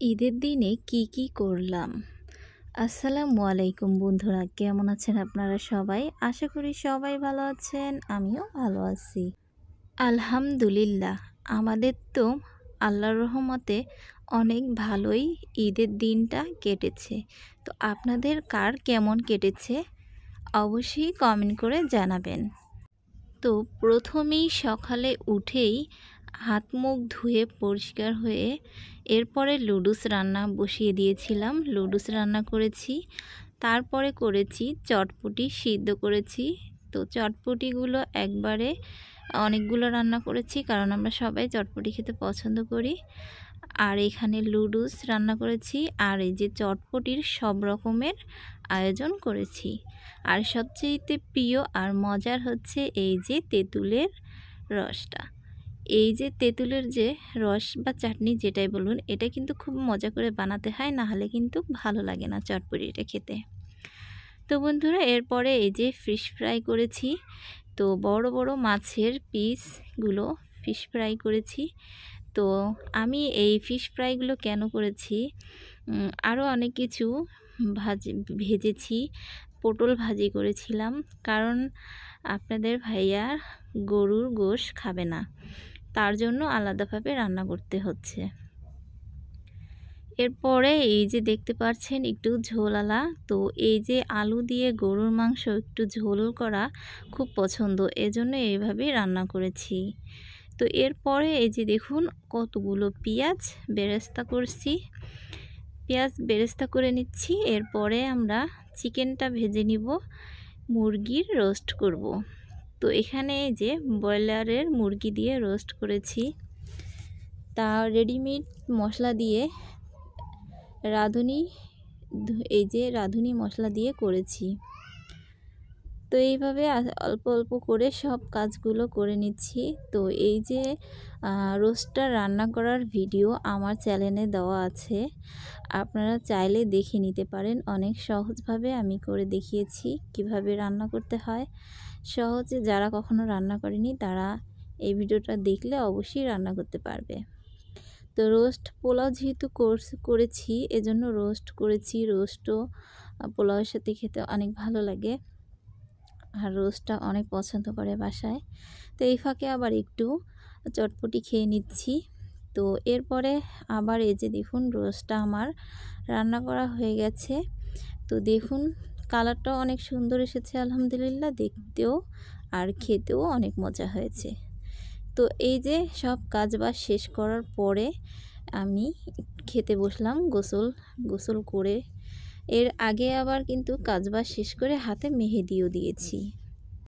ঈদের দিনে কি করলাম? আসসালামু আলাইকুম বন্ধুরা। কেমন আছেন আপনারা সবাই? আশা করি সবাই ভালো আছেন। আমিও ভালো আছি। আলহামদুলিল্লাহ। আমাদের তো আল্লাহর রহমতে অনেক ভালোই ঈদের দিনটা কেটেছে। তো আপনাদের কার কেমন কেটেছে? অবশ্যই কমেন্ট করে জানাবেন। তো প্রথমেই সকালে উঠেই হাত মুখ ধুয়ে পরিষ্কার হয়ে এরপরে লুডুস রান্না বসিয়ে দিয়েছিলাম। লুডুস রান্না করেছি, তারপরে করেছি চটপটি সিদ্ধ করেছি। তো চটপটিগুলো একবারে অনেকগুলো রান্না করেছি, কারণ আমরা সবাই চটপটি খেতে পছন্দ করি। আর এখানে লুডুস রান্না করেছি, আর এই যে চটপটির সব রকমের আয়োজন করেছি। আর সবচেয়ে প্রিয় আর মজার হচ্ছে এই যে তেঁতুলের রসটা। এই যে তেঁতুলের যে রস বা চাটনি যেটাই বলুন, এটা কিন্তু খুব মজা করে বানাতে হয়, না হলে কিন্তু ভালো লাগে না চটপটিটা খেতে। তো বন্ধুরা, এরপরে এই যে ফিশ ফ্রাই করেছি। তো বড় বড় মাছের পিসগুলো ফিশ ফ্রাই করেছি। তো আমি এই ফিশ ফ্রাইগুলো কেন করেছি, আরও অনেক কিছু ভেজেছি। পটল ভাজি করেছিলাম, কারণ আপনাদের ভাইয়া গরুর গোশ খাবে না, তার জন্য আলাদাভাবে রান্না করতে হচ্ছে। এরপরে এই যে দেখতে পাচ্ছেন একটু ঝোলালা। তো এই যে আলু দিয়ে গরুর মাংস একটু ঝোল করা খুব পছন্দ, এজন্য এইভাবেই রান্না করেছি। তো এরপরে এই যে দেখুন কতগুলো পেঁয়াজ বেরেস্তা করছি, পেঁয়াজ বেরেস্তা করে নিচ্ছি। এরপরে আমরা চিকেনটা ভেজে নিব, মুরগির রোস্ট করব। তো এখানে এই যে ব্রয়লারের মুরগি দিয়ে রোস্ট করেছি, তা রেডিমেড মশলা দিয়ে রাঁধুনি মশলা দিয়ে করেছি। তো এইভাবে অল্প অল্প করে সব কাজগুলো করে নিচ্ছি। তো এই যে রোস্টটা রান্না করার ভিডিও আমার চ্যানেলে দেওয়া আছে, আপনারা চাইলে দেখে নিতে পারেন। অনেক সহজভাবে আমি করে দেখিয়েছি কিভাবে রান্না করতে হয়। সহজে যারা কখনো রান্না করেনি তারা এই ভিডিওটা দেখলে অবশ্যই রান্না করতে পারবে। তো রোস্ট পোলাও যেহেতু করেছি, এজন্য রোস্ট করেছি। রোস্টও পোলাওয়ের সাথে খেতে অনেক ভালো লাগে, আর রোস্টটা অনেক পছন্দ করে বাসায়। তো এই ফাঁকে আবার একটু চটপটি খেয়ে নিচ্ছি। তো এরপরে আবার এই যে দেখুন রোস্টটা আমার রান্না করা হয়ে গেছে। তো দেখুন কালারটাও অনেক সুন্দর এসেছে আলহামদুলিল্লাহ, দেখতেও আর খেতেও অনেক মজা হয়েছে। তো এই যে সব কাজবাজ শেষ করার পরে আমি খেতে বসলাম গোসল করে। এর আগে আবার কিন্তু কাজবাজ শেষ করে হাতে মেহেদিও দিয়েছি।